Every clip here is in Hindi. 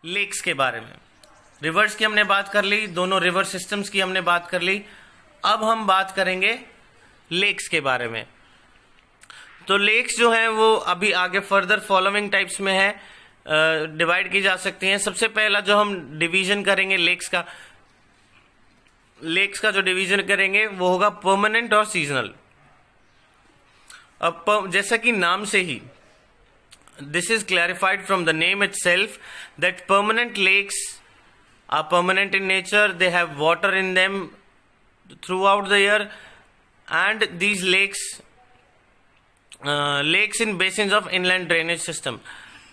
लेक्स के बारे में। रिवर्स की हमने बात कर ली, दोनों रिवर सिस्टम्स की हमने बात कर ली। अब हम बात करेंगे लेक्स के बारे में। तो लेक्स जो हैं वो अभी आगे फर्दर फॉलोइंग टाइप्स में है, डिवाइड की जा सकती हैं। सबसे पहला जो हम डिवीजन करेंगे लेक्स का जो डिवीजन करेंगे वो होगा परमानेंट और सीजनल। अब जैसा कि नाम से ही this is clarified from the name itself that permanent lakes are permanent in nature. They have water in them throughout the year, and these lakes in basins of inland drainage system.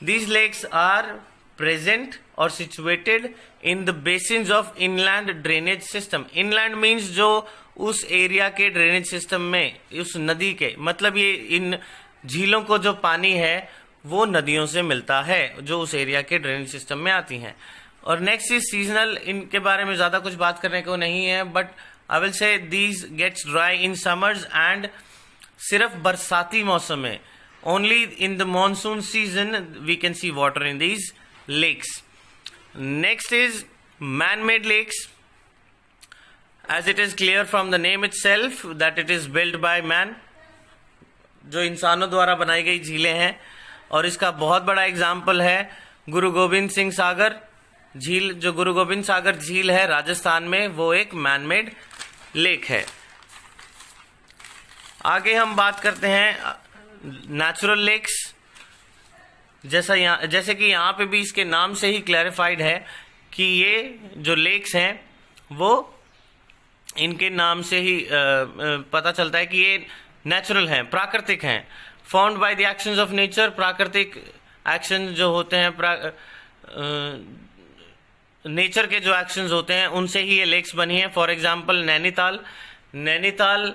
These lakes are present or situated in the basins of inland drainage system. Inland means जो उस एरिया के ड्रेनेज सिस्टम में, उस नदी के, मतलब ये इन झीलों को जो पानी है वो नदियों से मिलता है जो उस एरिया के ड्रेनेज सिस्टम में आती हैं। और नेक्स्ट इज सीजनल। इनके बारे में ज्यादा कुछ बात करने को नहीं है, but I will say these gets dry in summers and सिर्फ बरसाती मौसम में, only in the monsoon season we can see water in these lakes. Next is man made lakes, as it is clear from the name itself that it is built by man, जो इंसानों द्वारा बनाई गई झीलें हैं। और इसका बहुत बड़ा एग्जाम्पल है गुरु गोविंद सिंह सागर झील। जो गुरु गोविंद सागर झील है राजस्थान में, वो एक मैन मेड लेक है। आगे हम बात करते हैं नेचुरल लेक्स। जैसे कि यहाँ पे भी इसके नाम से ही क्लैरिफाइड है कि ये जो लेक्स हैं वो इनके नाम से ही पता चलता है कि ये नेचुरल हैं, प्राकृतिक हैं। Found by the actions of nature, प्राकृतिक एक्शन जो होते हैं, नेचर के जो एक्शंस होते हैं उनसे ही ये लेक्स बनी है। फॉर एग्जांपल नैनीताल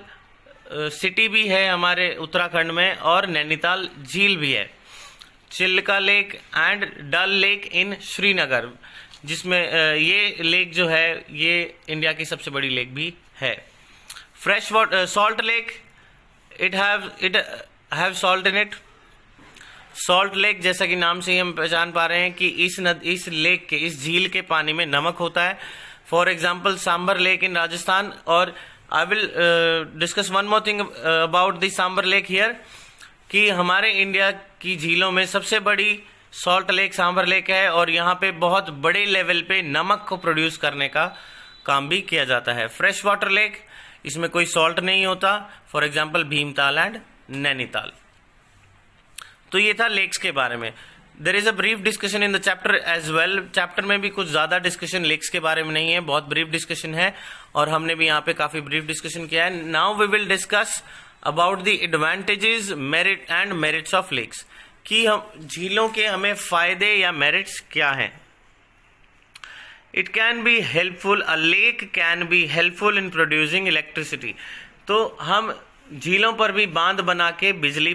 सिटी भी है हमारे उत्तराखंड में, और नैनीताल झील भी है। Chilka lake and Dal lake in Srinagar, जिसमें ये लेक जो है ये इंडिया की सबसे बड़ी लेक भी है। Fresh water salt lake, it have salt in it. Salt lake, जैसा कि नाम से ही हम पहचान पा रहे हैं कि इस लेक के, इस झील के पानी में नमक होता है। For example Sambhar lake in Rajasthan. और I will discuss one more thing about the Sambhar lake here, कि हमारे इंडिया की झीलों में सबसे बड़ी सॉल्ट लेक सांबर लेक है, और यहाँ पे बहुत बड़े लेवल पे नमक को प्रोड्यूस करने का काम भी किया जाता है। फ्रेश वाटर लेक, इसमें कोई सॉल्ट नहीं होता। For example Bhimtal and Nainital. तो ये था लेक्स के बारे में। There is a brief discussion in the chapter as well. Chapter में भी कुछ ज्यादा डिस्कशन लेक्स के बारे में नहीं है, बहुत ब्रीफ डिस्कशन है, और हमने भी यहाँ पे काफी ब्रीफ डिस्कशन किया है। Now we will discuss about the advantages, merit and merits of lakes, कि हम झीलों के हमें फायदे या मेरिट्स क्या हैं। It can be helpful, a lake can be helpful in producing electricity. तो हम झीलों पर भी बांध बना के बिजली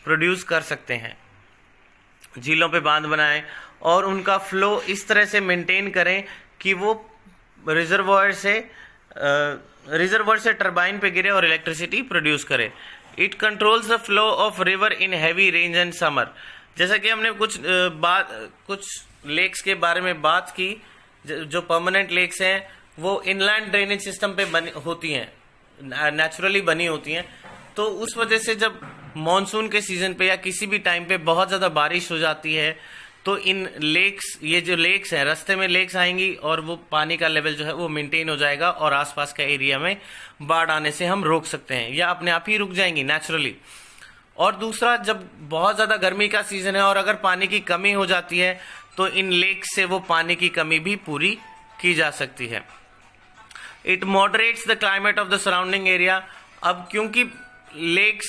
प्रोड्यूस कर सकते हैं। झीलों पे बांध बनाएं और उनका फ्लो इस तरह से मेंटेन करें कि वो रिजर्वॉयर से टरबाइन पे गिरे और इलेक्ट्रिसिटी प्रोड्यूस करे। It controls the flow of river in heavy range and summer. जैसा कि हमने कुछ लेक्स के बारे में बात की, जो परमानेंट लेक्स हैं वो इनलैंड ड्रेनेज सिस्टम पे होती हैं, नेचुरली बनी होती हैं। तो उस वजह से जब मॉनसून के सीजन पे या किसी भी टाइम पे बहुत ज्यादा बारिश हो जाती है, तो इन लेक्स, ये जो लेक्स हैं, रास्ते में लेक्स आएंगी और वो पानी का लेवल जो है वो मेंटेन हो जाएगा, और आसपास का एरिया में बाढ़ आने से हम रोक सकते हैं, या अपने आप ही रुक जाएंगी नेचुरली। और दूसरा, जब बहुत ज्यादा गर्मी का सीजन है और अगर पानी की कमी हो जाती है, तो इन लेक्स से वो पानी की कमी भी पूरी की जा सकती है। It moderates the climate of the surrounding area. अब क्योंकि लेक्स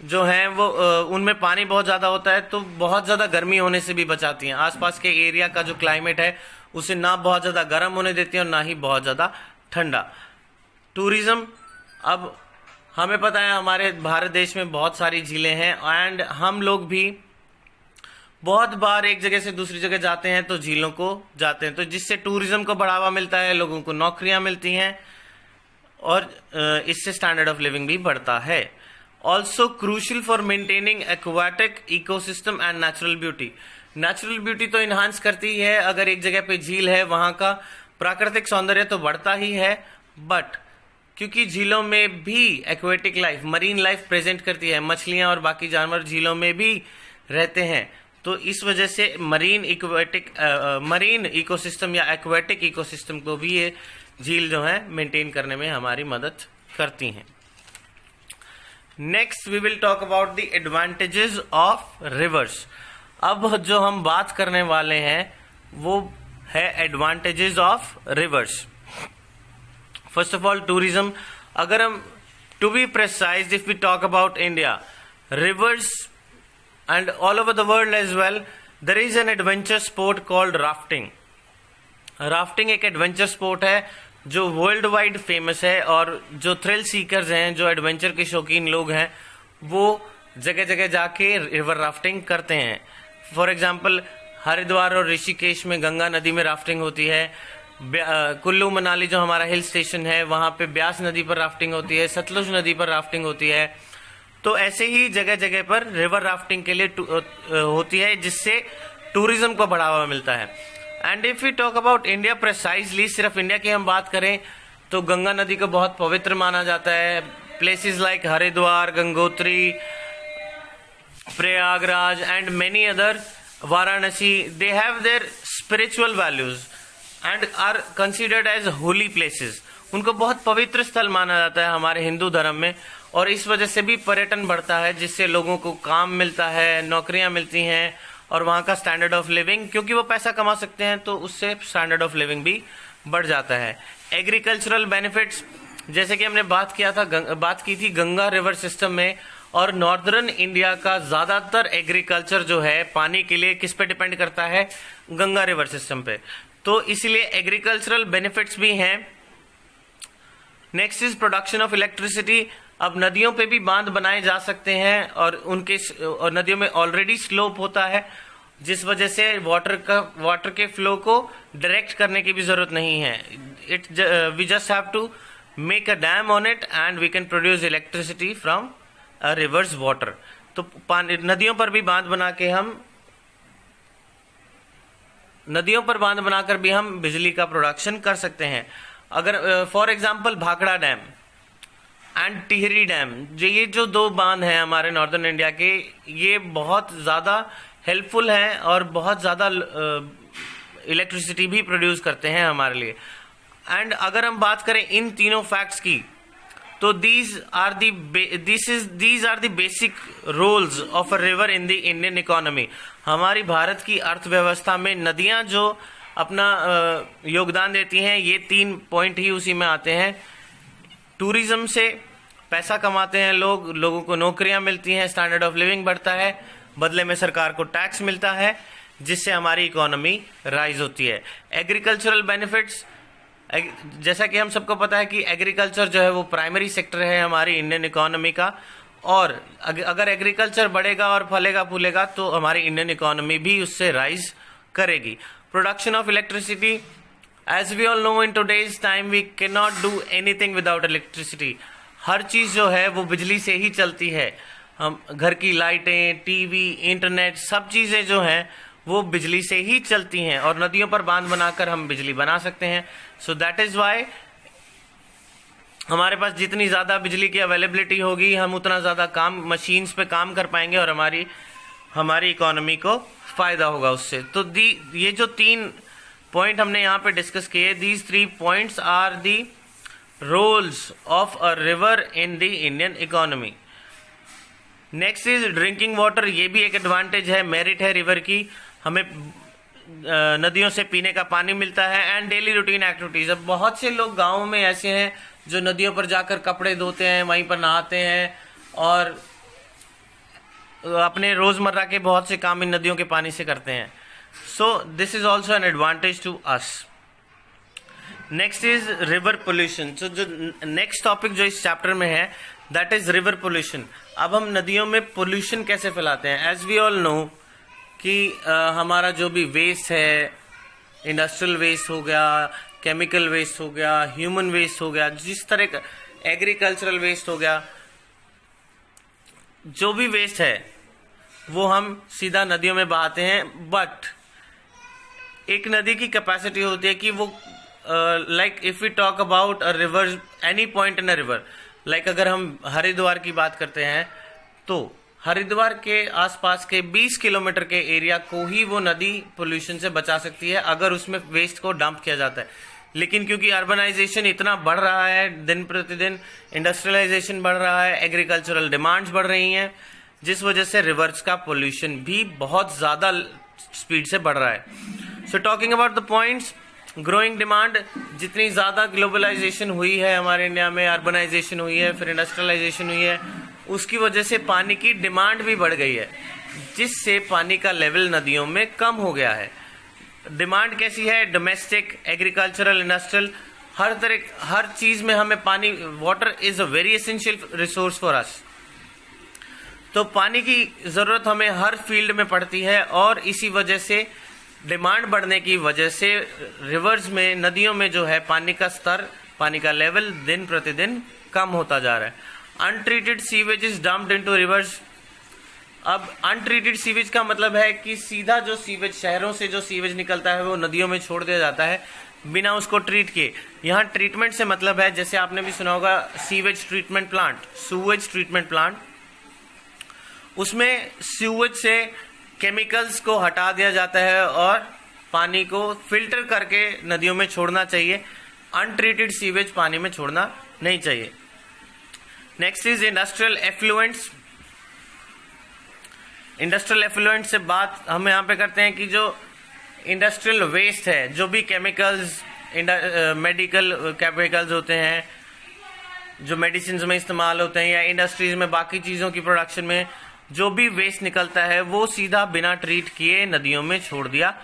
जो हैं वो उनमें पानी बहुत ज़्यादा होता है, तो बहुत ज़्यादा गर्मी होने से भी बचाती हैं। आसपास के एरिया का जो क्लाइमेट है उसे ना बहुत ज़्यादा गर्म होने देती हैं और ना ही बहुत ज़्यादा ठंडा। टूरिज्म, अब हमें पता है हमारे भारत देश में बहुत सारी झीलें हैं, एंड हम लोग भी बहुत बार एक जगह से दूसरी जगह जाते हैं तो झीलों को जाते हैं, तो जिससे टूरिज्म को बढ़ावा मिलता है, लोगों को नौकरियां मिलती हैं, और इससे स्टैंडर्ड ऑफ लिविंग भी बढ़ता है। Also crucial for maintaining aquatic ecosystem and natural beauty. Natural beauty तो इन्हांस करती ही है, अगर एक जगह पे झील है वहां का प्राकृतिक सौंदर्य तो बढ़ता ही है, बट क्योंकि झीलों में भी aquatic life, marine life present करती है, मछलियां और बाकी जानवर झीलों में भी रहते हैं, तो इस वजह से मरीन इकोसिस्टम या एक्वेटिक इकोसिस्टम को भी ये झील जो है मेंटेन करने में हमारी मदद करती हैं। Next we will talk about the advantages of rivers. अब जो हम बात करने वाले हैं वो है advantages of rivers. First of all tourism, अगर हम to be precise if we talk about India, rivers and all over the world as well, there is an adventure sport called rafting. Rafting एक एडवेंचर स्पोर्ट है जो वर्ल्ड वाइड फेमस है, और जो थ्रिल सीकर्स हैं, जो एडवेंचर के शौकीन लोग हैं, वो जगह जगह जाके रिवर राफ्टिंग करते हैं। फॉर एग्जाम्पल हरिद्वार और ऋषिकेश में गंगा नदी में राफ्टिंग होती है, कुल्लू मनाली जो हमारा हिल स्टेशन है वहां पे ब्यास नदी पर राफ्टिंग होती है, सतलुज नदी पर राफ्टिंग होती है। तो ऐसे ही जगह जगह पर रिवर राफ्टिंग के लिए होती है, जिससे टूरिज्म को बढ़ावा मिलता है। And if we talk about India precisely, सिर्फ इंडिया की हम बात करें तो गंगा नदी को बहुत पवित्र माना जाता है। Places like Haridwar, Gangotri, Prayagraj and many other, Varanasi, they have their spiritual values and are considered as holy places. उनको बहुत पवित्र स्थल माना जाता है हमारे हिंदू धर्म में, और इस वजह से भी पर्यटन बढ़ता है, जिससे लोगों को काम मिलता है, नौकरियां मिलती हैं, और वहाँ का स्टैंडर्ड ऑफ लिविंग, क्योंकि वो पैसा कमा सकते हैं तो उससे स्टैंडर्ड ऑफ लिविंग भी बढ़ जाता है। एग्रीकल्चरल बेनिफिट्स, जैसे कि हमने बात की थी गंगा रिवर सिस्टम में, और नॉर्दर्न इंडिया का ज्यादातर एग्रीकल्चर जो है पानी के लिए किस पे डिपेंड करता है, गंगा रिवर सिस्टम पे, तो इसलिए एग्रीकल्चरल बेनिफिट्स भी हैं। Next is production of electricity. अब नदियों पे भी बांध बनाए जा सकते हैं, और नदियों में ऑलरेडी स्लोप होता है, जिस वजह से वाटर के फ्लो को डायरेक्ट करने की भी जरूरत नहीं है। We just have to make a dam on it and we can produce electricity from a rivers water. तो नदियों पर बांध बनाकर भी हम बिजली का प्रोडक्शन कर सकते हैं। अगर for example Bhakra dam and Tehri dam, ये जो दो बांध हैं हमारे नॉर्दर्न इंडिया के, ये बहुत ज़्यादा हेल्पफुल हैं और बहुत ज़्यादा इलेक्ट्रिसिटी भी प्रोड्यूस करते हैं हमारे लिए। एंड अगर हम बात करें इन तीनों फैक्ट्स की, तो these are the basic roles of a river in the Indian economy. हमारी भारत की अर्थव्यवस्था में नदियां जो अपना योगदान देती हैं, ये 3 पॉइंट ही उसी में आते हैं। टूरिज्म से पैसा कमाते हैं लोगों को नौकरियां मिलती हैं, स्टैंडर्ड ऑफ लिविंग बढ़ता है, बदले में सरकार को टैक्स मिलता है, जिससे हमारी इकोनॉमी राइज होती है। एग्रीकल्चरल बेनिफिट्स, जैसा कि हम सबको पता है कि एग्रीकल्चर जो है वो प्राइमरी सेक्टर है हमारी इंडियन इकोनॉमी का, और अगर एग्रीकल्चर बढ़ेगा और फलेगा फूलेगा तो हमारी इंडियन इकोनॉमी भी उससे राइज करेगी। Production of electricity, as we all know in today's time we can not do anything without electricity. हर चीज जो है वो बिजली से ही चलती है। हम घर की लाइटें, टीवी, इंटरनेट, सब चीजें जो हैं वो बिजली से ही चलती हैं, और नदियों पर बांध बनाकर हम बिजली बना सकते हैं। सो दैट इज वाई हमारे पास जितनी ज्यादा बिजली की अवेलेबिलिटी होगी, हम उतना ज्यादा काम मशीन्स पे काम कर पाएंगे, और हमारी इकोनॉमी को फायदा होगा उससे। तो ये जो 3 पॉइंट हमने यहाँ पे डिस्कस किए, these 3 points are the roles of a river in the Indian economy. Next is drinking water. ये भी एक एडवांटेज है, मेरिट है रिवर की, हमें नदियों से पीने का पानी मिलता है। एंड डेली रूटीन एक्टिविटीज, अब बहुत से लोग गाँव में ऐसे हैं जो नदियों पर जाकर कपड़े धोते हैं, वहीं पर नहाते हैं, और अपने रोजमर्रा के बहुत से काम इन नदियों के पानी से करते हैं। So this is also an advantage to us. Next is river pollution. So जो नेक्स्ट टॉपिक जो इस चैप्टर में है दैट इज रिवर पोल्यूशन। अब हम नदियों में पोल्यूशन कैसे फैलाते हैं। एज वी ऑल नो कि हमारा जो भी वेस्ट है, इंडस्ट्रियल वेस्ट हो गया, केमिकल वेस्ट हो गया, ह्यूमन वेस्ट हो गया, जिस तरह का एग्रीकल्चरल वेस्ट हो गया, जो भी वेस्ट है वो हम सीधा नदियों में बहाते हैं। बट एक नदी की कैपेसिटी होती है कि वो like if we talk about a river, any point in a river, like अगर हम हरिद्वार की बात करते हैं तो हरिद्वार के आसपास के 20 किलोमीटर के एरिया को ही वो नदी पोल्यूशन से बचा सकती है अगर उसमें वेस्ट को डंप किया जाता है। लेकिन क्योंकि अर्बनाइजेशन इतना बढ़ रहा है दिन प्रतिदिन, इंडस्ट्रियलाइजेशन बढ़ रहा है, एग्रीकल्चरल डिमांड्स बढ़ रही हैं, जिस वजह से रिवर्स का पोल्यूशन भी बहुत ज़्यादा स्पीड से बढ़ रहा है। So talking about the points, growing demand, जितनी ज़्यादा ग्लोबलाइजेशन हुई है हमारे इंडिया में, अर्बनाइजेशन हुई है, फिर इंडस्ट्रियलाइजेशन हुई है, उसकी वजह से पानी की डिमांड भी बढ़ गई है, जिससे पानी का लेवल नदियों में कम हो गया है। डिमांड कैसी है? डोमेस्टिक, एग्रीकल्चरल, इंडस्ट्रियल, हर चीज़ में हमें पानी, water is a very essential resource for us. तो पानी की ज़रूरत हमें हर फील्ड में पड़ती है और इसी वजह से डिमांड बढ़ने की वजह से रिवर्स में, नदियों में जो है पानी का स्तर, पानी का लेवल दिन प्रतिदिन कम होता जा रहा है। Untreated sewage is dumped into reverse. अब अनट्रीटेड सीवेज का मतलब है कि सीधा जो सीवेज, शहरों से जो सीवेज निकलता है वो नदियों में छोड़ दिया जाता है बिना उसको ट्रीट किए। यहाँ ट्रीटमेंट से मतलब है, जैसे आपने भी सुना होगा, sewage treatment plant, sewage treatment plant, उसमें सीवेज से केमिकल्स को हटा दिया जाता है और पानी को फिल्टर करके नदियों में छोड़ना चाहिए। अनट्रीटेड सीवेज पानी में छोड़ना नहीं चाहिए। Next is industrial effluents. Industrial effluent से बात हम यहाँ पे करते हैं कि जो इंडस्ट्रियल वेस्ट है, जो भी केमिकल्स, मेडिकल केमिकल्स होते हैं जो मेडिसिन में इस्तेमाल होते हैं या इंडस्ट्रीज में बाकी चीज़ों की प्रोडक्शन में जो भी वेस्ट निकलता है वो सीधा बिना ट्रीट किए नदियों में छोड़ दिया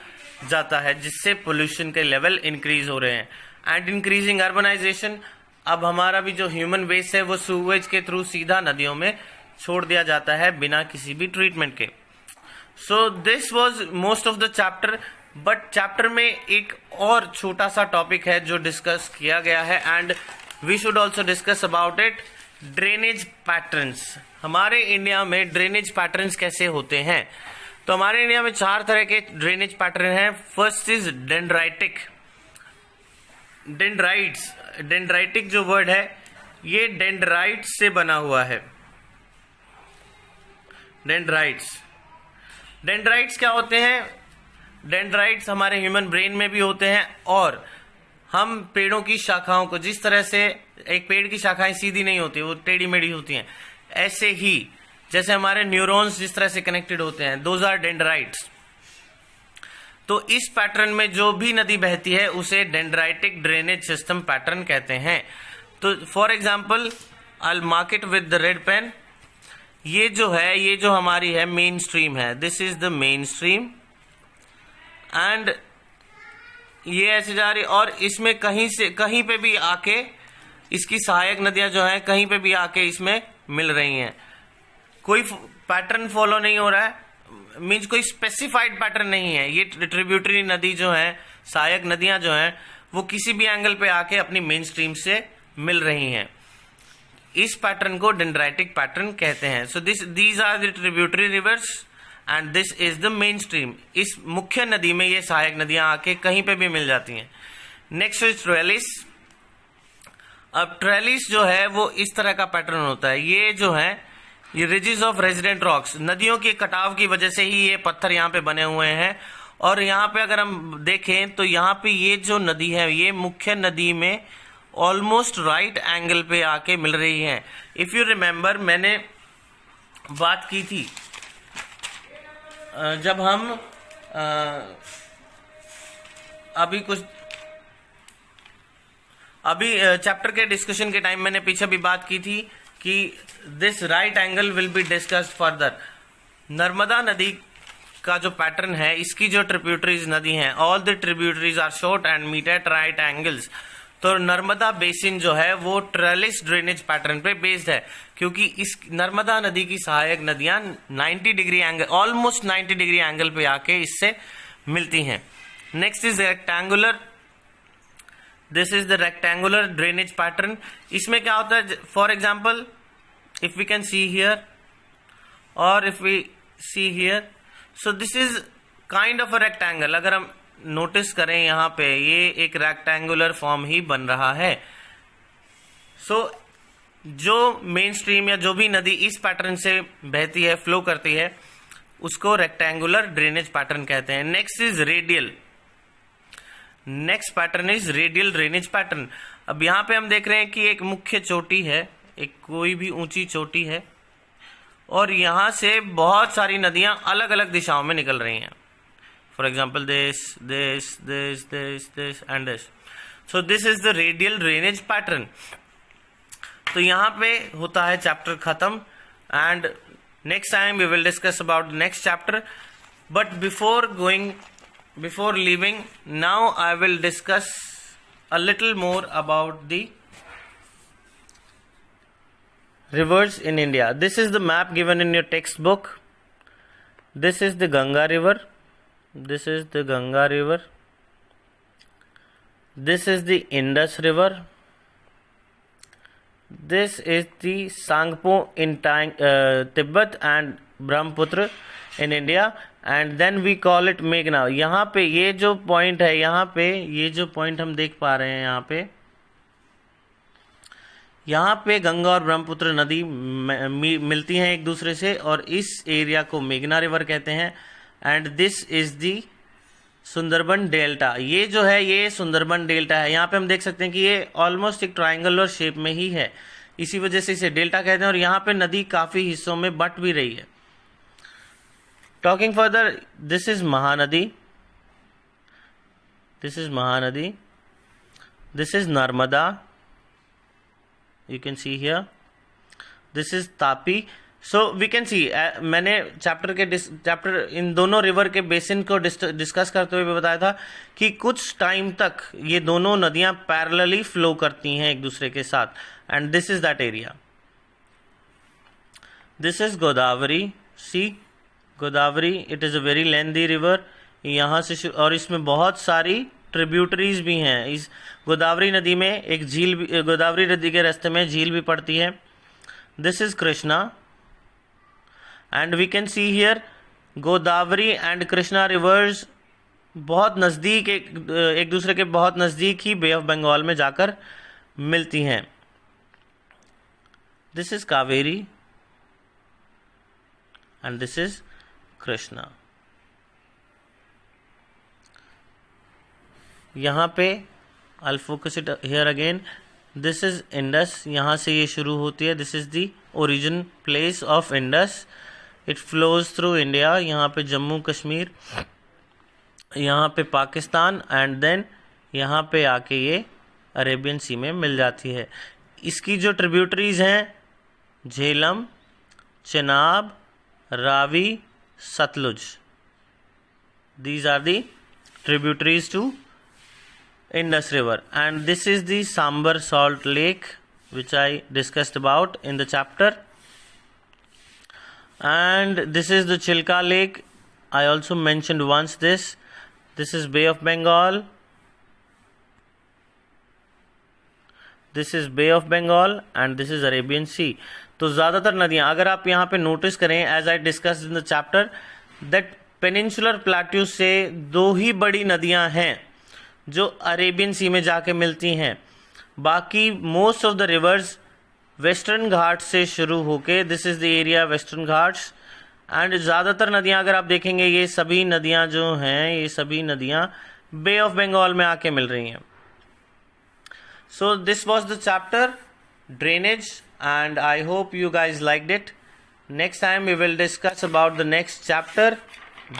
जाता है, जिससे पोल्यूशन के लेवल इंक्रीज हो रहे हैं। एंड इंक्रीजिंग अर्बनाइजेशन, अब हमारा भी जो ह्यूमन वेस्ट है वो सूवेज के थ्रू सीधा नदियों में छोड़ दिया जाता है बिना किसी भी ट्रीटमेंट के। So this was most of the chapter. But chapter में एक और छोटा सा टॉपिक है जो डिस्कस किया गया है and we should also discuss about it, drainage patterns. हमारे इंडिया में ड्रेनेज पैटर्न्स कैसे होते हैं? तो हमारे इंडिया में 4 तरह के ड्रेनेज पैटर्न हैं। First is dendritic. डेंड्राइटिक जो वर्ड है ये डेंड्राइट्स से बना हुआ है। डेंड्राइट्स क्या होते हैं? डेंड्राइट्स हमारे ह्यूमन ब्रेन में भी होते हैं और हम पेड़ों की शाखाओं को, जिस तरह से एक पेड़ की शाखाएं सीधी नहीं होती, वो टेढ़ी मेढ़ी होती हैं, ऐसे ही जैसे हमारे न्यूरॉन्स जिस तरह से कनेक्टेड होते हैं, दोज आर डेंड्राइट्स। तो इस पैटर्न में जो भी नदी बहती है उसे डेंड्राइटिक ड्रेनेज सिस्टम पैटर्न कहते हैं। तो for example, I mark it with the red pen. ये जो है, ये जो हमारी है मेन स्ट्रीम है, this is the main stream and ये ऐसे जा रही, और इसमें कहीं पे भी आके इसकी सहायक नदियां जो हैं कहीं पे भी आके इसमें मिल रही हैं। कोई पैटर्न फॉलो नहीं हो रहा है, मीन्स कोई स्पेसिफाइड पैटर्न नहीं है। ये ट्रिब्यूटरी नदी जो है, सहायक नदियां जो हैं, वो किसी भी एंगल पे आके अपनी मेन स्ट्रीम से मिल रही हैं। इस पैटर्न को डेंड्राइटिक पैटर्न कहते हैं। So these are the tributary rivers and this is the main stream. इस मुख्य नदी में ये सहायक नदियां आके कहीं पे भी मिल जाती हैं। Next is trellis. अब ट्रेलिस जो है वो इस तरह का पैटर्न होता है। ये जो है ये रिजेस ऑफ रेजिडेंट रॉक्स, नदियों के कटाव की वजह से ही ये पत्थर यहाँ पे बने हुए हैं। और यहाँ पे अगर हम देखें तो यहाँ पे ये जो नदी है ये मुख्य नदी में ऑलमोस्ट राइट एंगल पे आके मिल रही है। इफ यू रिमेम्बर, मैंने बात की थी जब हम अभी चैप्टर के डिस्कशन के टाइम मैंने पीछे भी बात की थी कि this right angle will be discussed further. Narmada नदी का जो पैटर्न है, इसकी जो ट्रिब्यूटरीज नदी हैं, all the tributaries are short and meet at right angles. तो नर्मदा बेसिन जो है वो ट्रेलिस ड्रेनेज पैटर्न पे बेस्ड है, क्योंकि इस नर्मदा नदी की सहायक नदियां 90 degree angle, almost 90 degree angle पे आके इससे मिलती हैं। Next is rectangular. This is the rectangular drainage pattern. इसमें क्या होता है, for example if we can see here और if we see here, so this is kind of a rectangle. अगर हम नोटिस करें यहाँ पे, ये एक रेक्टेंगुलर फॉर्म ही बन रहा है। सो जो मेन स्ट्रीम या जो भी नदी इस पैटर्न से बहती है, फ्लो करती है, उसको रेक्टेंगुलर ड्रेनेज पैटर्न कहते हैं। Next is radial. Next pattern is radial drainage pattern. अब यहाँ पे हम देख रहे हैं कि एक मुख्य चोटी है, एक कोई भी ऊंची चोटी है, और यहां से बहुत सारी नदियां अलग अलग दिशाओं में निकल रही हैं। For example this this this this this and this. So this is the radial drainage pattern. तो यहाँ पे होता है चैप्टर खत्म, and next time we will discuss about the next chapter. But before leaving now I will discuss a little more about the rivers in India. This is the map given in your textbook. This is the Ganga river. This is the Ganga river. This is the Indus river. This is the Sangpo in Tibet and Brahmaputra in India. And then we call it मेघना। यहाँ पे ये जो पॉइंट है, यहाँ पे ये जो पॉइंट हम देख पा रहे हैं, यहाँ पे गंगा और ब्रह्मपुत्र नदी मिलती हैं एक दूसरे से, और इस एरिया को मेघना रिवर कहते हैं। And this is the Sundarban delta. ये जो है, ये सुंदरबन डेल्टा है। यहाँ पे हम देख सकते हैं कि ये ऑलमोस्ट एक ट्राइंगुलर शेप में ही है, इसी वजह से इसे डेल्टा कहते हैं। और यहाँ पे नदी काफी हिस्सों में बट भी रही है। Talking further, this is Mahanadi. This is Mahanadi. This is Narmada. You can see here. This is Tapi. So we can see, मैंने चैप्टर इन दोनों रिवर के बेसिन को डिस्कस करते हुए बताया था कि कुछ टाइम तक ये दोनों नदियां पैरेलली फ्लो करती हैं एक दूसरे के साथ। And this is that area. This is Godavari. See Godavari, it is a very lengthy river. यहाँ से और इसमें बहुत सारी ट्रिब्यूटरीज भी हैं। इस गोदावरी नदी में एक झील भी, गोदावरी नदी के रास्ते में झील भी पड़ती है। This is Krishna, and we can see here Godavari and Krishna rivers बहुत नज़दीक, एक दूसरे के बहुत नज़दीक ही बे ऑफ बंगाल में जाकर मिलती हैं। This is Kaveri and this is Krishna. यहाँ पे I'll focus it here again. This is Indus. यहाँ से ये शुरू होती है। This is the origin place of Indus. It flows through India. यहाँ पे जम्मू कश्मीर, यहाँ पे पाकिस्तान, एंड देन यहाँ पे आके ये अरेबियन सी में मिल जाती है। इसकी जो ट्रिब्यूटरीज हैं, Jhelum, Chenab, Ravi, Satluj. These are the tributaries to Indus River. And this is the Sambar Salt Lake, which I discussed about in the chapter. And this is the Chilka Lake. I also mentioned once this. This is Bay of Bengal. This is Bay of Bengal and this is Arabian Sea. तो ज़्यादातर नदियाँ, अगर आप यहाँ पे नोटिस करें, as I discuss in the chapter, that peninsular plateau से दो ही बड़ी नदियाँ हैं जो अरेबियन सी में जाके मिलती हैं। बाकी most of the rivers western Ghat से शुरू होके, this is the area western Ghats, and ज़्यादातर नदियाँ अगर आप देखेंगे, ये सभी नदियाँ जो हैं, ये सभी नदियाँ बे ऑफ बंगाल में आके मिल रही हैं। So this was the chapter drainage, and I hope you guys liked it. Next time we will discuss about the next chapter,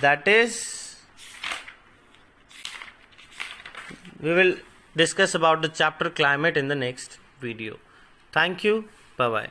that is we will discuss about the chapter climate in the next video. Thank you. Bye bye.